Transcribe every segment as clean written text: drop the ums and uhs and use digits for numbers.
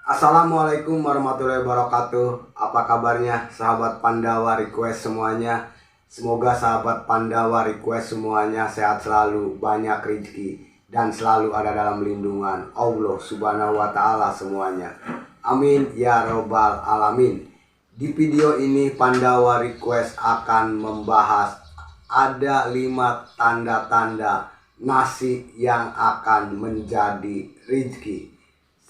Assalamualaikum warahmatullahi wabarakatuh. Apa kabarnya sahabat Pandawa Request semuanya? Semoga sahabat Pandawa Request semuanya sehat selalu, banyak rezeki, dan selalu ada dalam lindungan Allah Subhanahu wa Ta'ala semuanya. Amin ya robbal alamin. Di video ini Pandawa Request akan membahas ada 5 tanda-tanda nasi yang akan menjadi rezeki.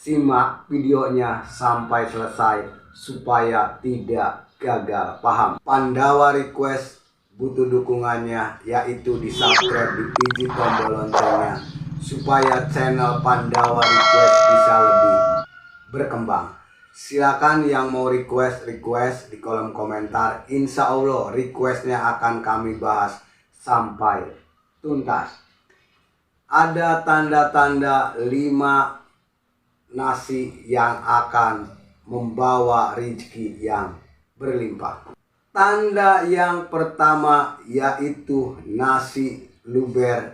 Simak videonya sampai selesai supaya tidak gagal paham. Pandawa Request butuh dukungannya, yaitu di subscribe, di pijit tombol loncengnya supaya channel Pandawa Request bisa lebih berkembang. Silakan yang mau request di kolom komentar. Insya Allah requestnya akan kami bahas sampai tuntas. Ada tanda-tanda 5 nasi yang akan membawa rezeki yang berlimpah. Tanda yang pertama yaitu nasi luber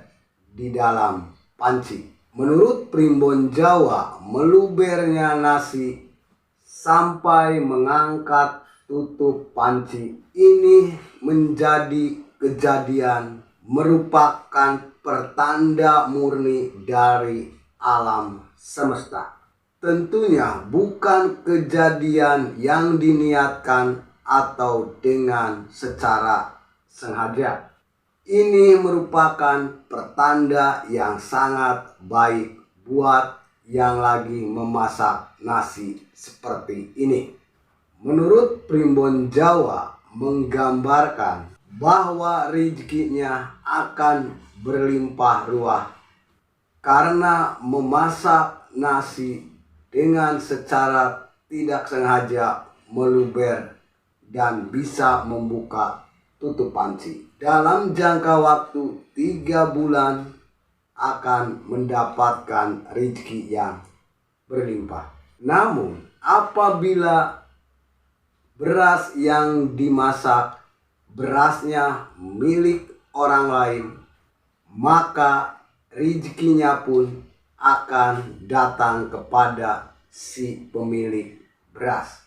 di dalam panci. Menurut Primbon Jawa, melubernya nasi sampai mengangkat tutup panci ini menjadi kejadian merupakan pertanda murni dari alam semesta. Tentunya bukan kejadian yang diniatkan atau dengan secara sengaja. Ini merupakan pertanda yang sangat baik buat yang lagi memasak nasi seperti ini. Menurut Primbon Jawa menggambarkan bahwa rezekinya akan berlimpah ruah karena memasak nasi dengan secara tidak sengaja meluber dan bisa membuka tutup panci. Dalam jangka waktu 3 bulan akan mendapatkan rezeki yang berlimpah. Namun apabila beras yang dimasak berasnya milik orang lain, maka rezekinya pun akan datang kepada si pemilik beras.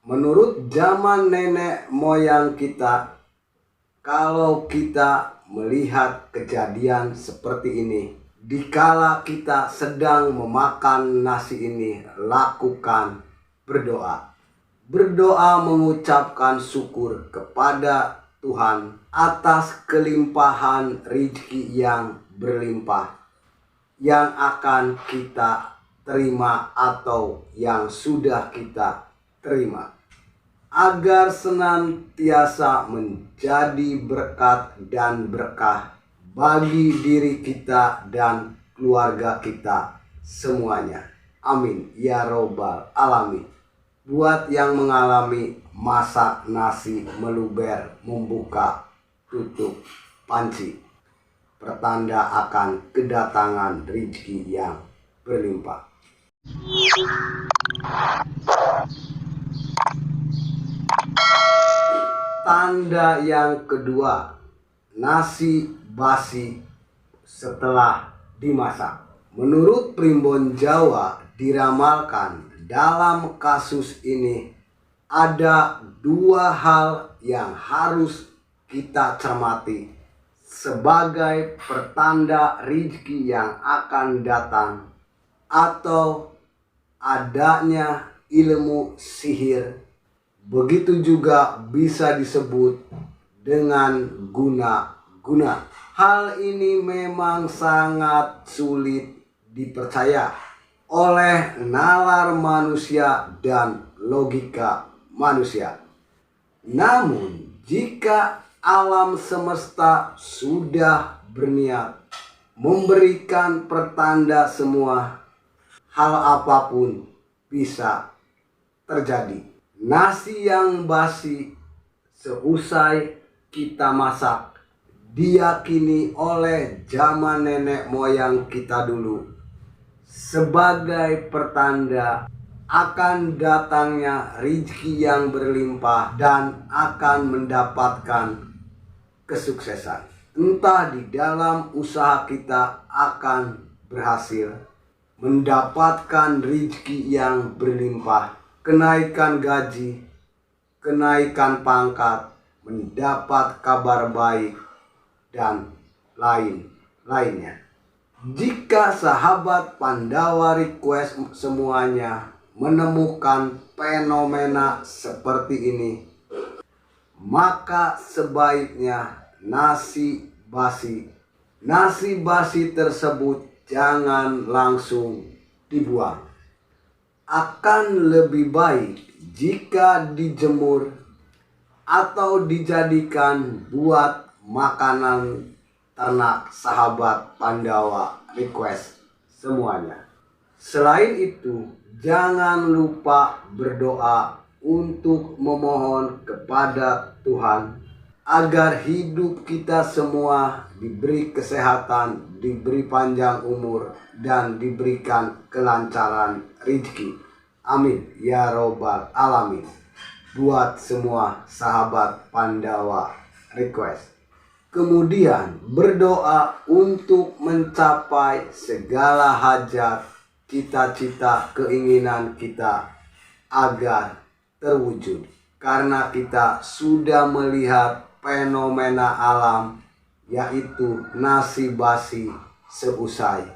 Menurut zaman nenek moyang kita, kalau kita melihat kejadian seperti ini, dikala kita sedang memakan nasi ini, lakukan berdoa. Berdoa mengucapkan syukur kepada Tuhan atas kelimpahan rezeki yang berlimpah yang akan kita terima atau yang sudah kita terima, agar senantiasa menjadi berkat dan berkah bagi diri kita dan keluarga kita semuanya. Amin ya robbal alamin. Buat yang mengalami masak nasi meluber membuka tutup panci, pertanda akan kedatangan rezeki yang berlimpah. Tanda yang kedua, nasi basi setelah dimasak. Menurut Primbon Jawa diramalkan dalam kasus ini ada 2 hal yang harus kita cermati sebagai pertanda rezeki yang akan datang atau adanya ilmu sihir. Begitu juga bisa disebut dengan guna-guna. Hal ini memang sangat sulit dipercaya oleh nalar manusia dan logika manusia. Namun jika alam semesta sudah berniat memberikan pertanda semua, hal apapun bisa terjadi. Nasi yang basi seusai kita masak diyakini oleh zaman nenek moyang kita dulu sebagai pertanda akan datangnya rezeki yang berlimpah dan akan mendapatkan kesuksesan. Entah di dalam usaha kita akan berhasil, mendapatkan rezeki yang berlimpah, kenaikan gaji, kenaikan pangkat, mendapat kabar baik, dan lainnya. Jika sahabat Pandawa Request semuanya menemukan fenomena seperti ini, maka sebaiknya nasi basi tersebut jangan langsung dibuang. Akan lebih baik jika dijemur atau dijadikan buat makanan ternak sahabat Pandawa Request semuanya. Selain itu, jangan lupa berdoa untuk memohon kepada Tuhan agar hidup kita semua diberi kesehatan, diberi panjang umur, dan diberikan kelancaran rezeki. Amin ya robbal alamin. Buat semua sahabat Pandawa Request. Kemudian berdoa untuk mencapai segala hajat, cita-cita, keinginan kita agar terwujud. Karena kita sudah melihat fenomena alam, yaitu nasi basi seusai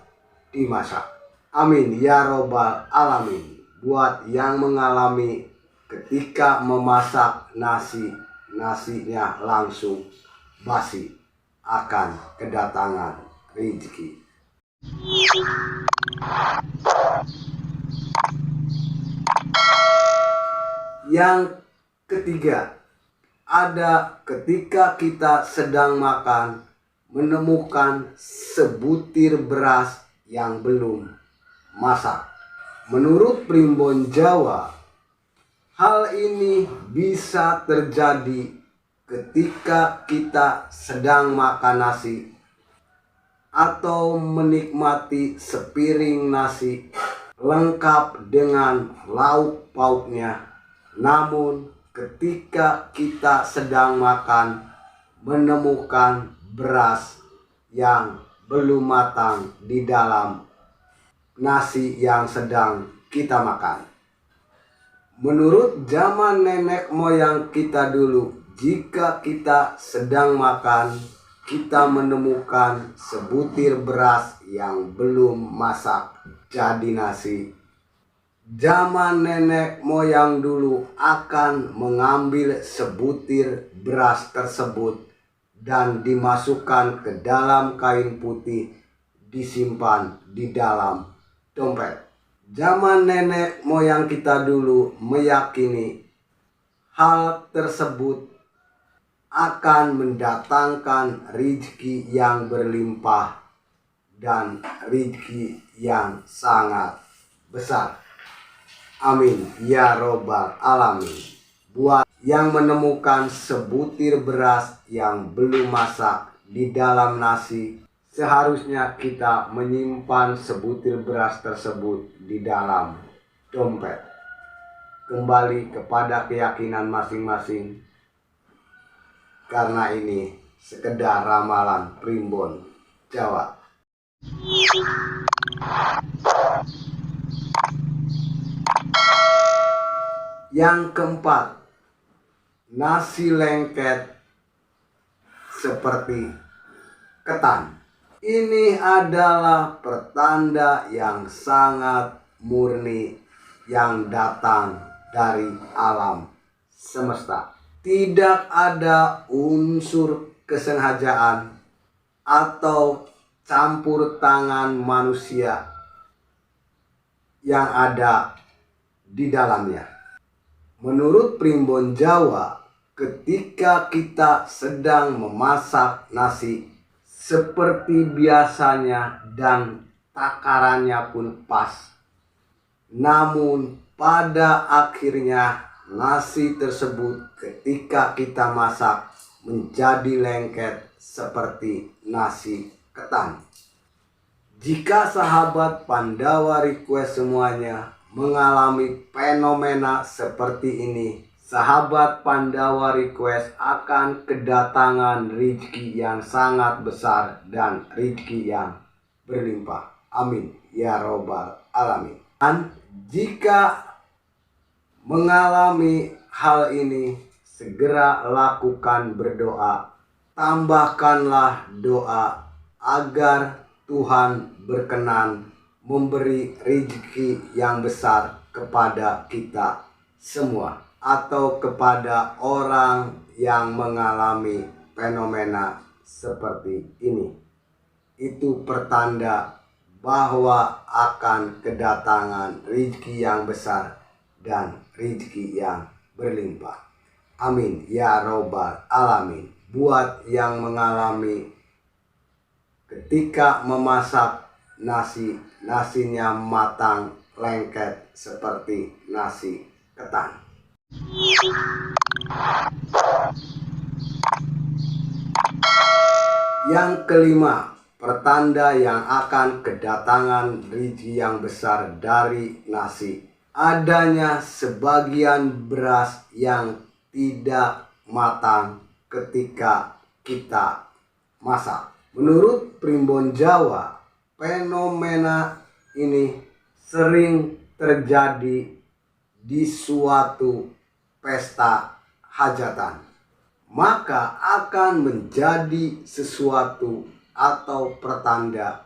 dimasak. Amin ya robbal alamin. Buat yang mengalami ketika memasak nasinya langsung basi, akan kedatangan rezeki. Yang ketiga, ada ketika kita sedang makan, menemukan sebutir beras yang belum masak. Menurut Primbon Jawa, hal ini bisa terjadi ketika kita sedang makan nasi atau menikmati sepiring nasi lengkap dengan lauk pauknya. Namun ketika kita sedang makan menemukan beras yang belum matang di dalam nasi yang sedang kita makan. Menurut zaman nenek moyang kita dulu, jika kita sedang makan, kita menemukan sebutir beras yang belum masak jadi nasi. Zaman nenek moyang dulu akan mengambil sebutir beras tersebut dan dimasukkan ke dalam kain putih, disimpan di dalam dompet. Zaman nenek moyang kita dulu meyakini hal tersebut akan mendatangkan rezeki yang berlimpah dan rezeki yang sangat besar. Amin ya robbal alamin. Buat yang menemukan sebutir beras yang belum masak di dalam nasi, seharusnya kita menyimpan sebutir beras tersebut di dalam dompet. Kembali kepada keyakinan masing-masing, karena ini sekedar ramalan Primbon Jawa. Yang keempat, nasi lengket seperti ketan. Ini adalah pertanda yang sangat murni yang datang dari alam semesta. Tidak ada unsur kesengajaan atau campur tangan manusia yang ada di dalamnya. Menurut Primbon Jawa, ketika kita sedang memasak nasi seperti biasanya dan takarannya pun pas, namun pada akhirnya nasi tersebut ketika kita masak menjadi lengket seperti nasi ketan. Jika sahabat Pandawa Request semuanya mengalami fenomena seperti ini, sahabat Pandawa Request akan kedatangan rezeki yang sangat besar dan rezeki yang berlimpah. Amin ya robbal alamin. Dan jika mengalami hal ini, segera lakukan berdoa. Tambahkanlah doa agar Tuhan berkenan memberi rezeki yang besar kepada kita semua, atau kepada orang yang mengalami fenomena seperti ini. Itu pertanda bahwa akan kedatangan rezeki yang besar dan rezeki yang berlimpah. Amin ya robbal alamin. Buat yang mengalami ketika memasak nasinya matang lengket seperti nasi ketan. Yang kelima, pertanda yang akan kedatangan rezeki yang besar dari nasi. Adanya sebagian beras yang tidak matang ketika kita masak. Menurut Primbon Jawa, fenomena ini sering terjadi di suatu pesta hajatan. Maka akan menjadi sesuatu atau pertanda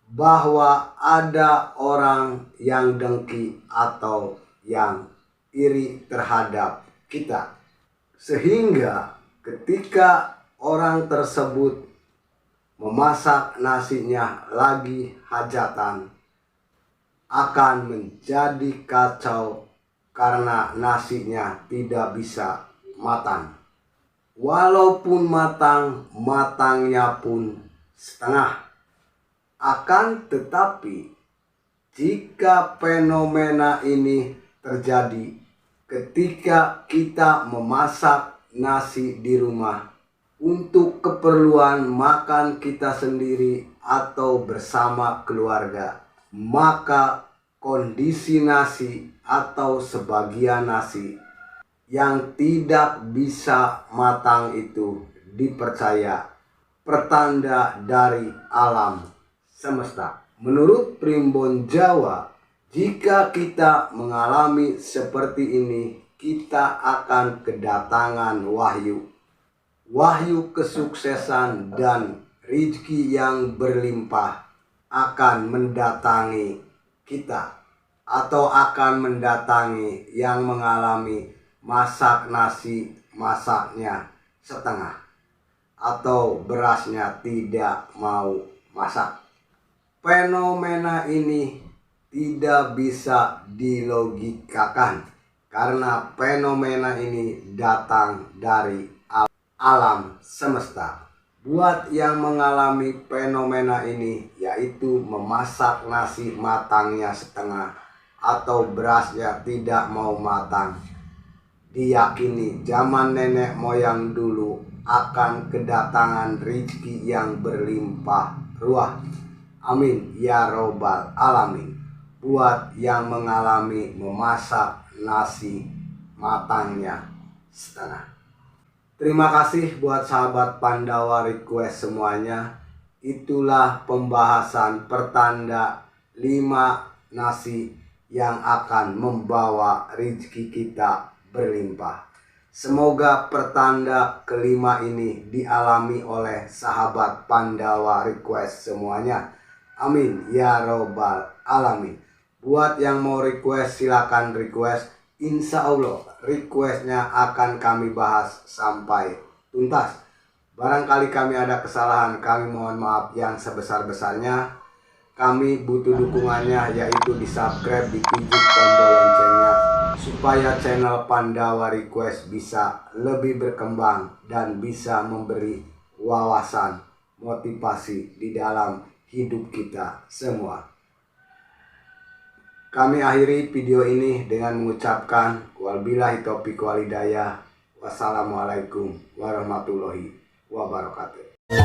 bahwa ada orang yang dengki atau yang iri terhadap kita. Sehingga ketika orang tersebut memasak nasinya lagi hajatan, akan menjadi kacau karena nasinya tidak bisa matang. Walaupun matang, matangnya pun setengah. Akan tetapi jika fenomena ini terjadi ketika kita memasak nasi di rumah untuk keperluan makan kita sendiri atau bersama keluarga, maka kondisi nasi atau sebagian nasi yang tidak bisa matang itu dipercaya pertanda dari alam semesta. Menurut Primbon Jawa, jika kita mengalami seperti ini, kita akan kedatangan wahyu kesuksesan dan rezeki yang berlimpah akan mendatangi kita, atau akan mendatangi yang mengalami masak nasi masaknya setengah atau berasnya tidak mau masak. Fenomena ini tidak bisa dilogikakan karena fenomena ini datang dari alam semesta. Buat yang mengalami fenomena ini, yaitu memasak nasi matangnya setengah atau berasnya tidak mau matang, diyakini zaman nenek moyang dulu akan kedatangan rezeki yang berlimpah ruah. Amin ya robbal alamin. Buat yang mengalami memasak nasi matangnya setengah. Terima kasih buat sahabat Pandawa Request semuanya. Itulah pembahasan pertanda 5 nasi yang akan membawa rezeki kita berlimpah. Semoga pertanda kelima ini dialami oleh sahabat Pandawa Request semuanya. Amin ya robbal alamin. Buat yang mau request silakan request. Insya Allah requestnya akan kami bahas sampai tuntas. Barangkali kami ada kesalahan, kami mohon maaf yang sebesar-besarnya. Kami butuh dukungannya, yaitu di subscribe, dipijuk tombol loncengnya, supaya channel Pandawa Request bisa lebih berkembang dan bisa memberi wawasan motivasi di dalam hidup kita semua. Kami akhiri video ini dengan mengucapkan wabillahi taufiq wal hidayah. Wassalamualaikum warahmatullahi wabarakatuh.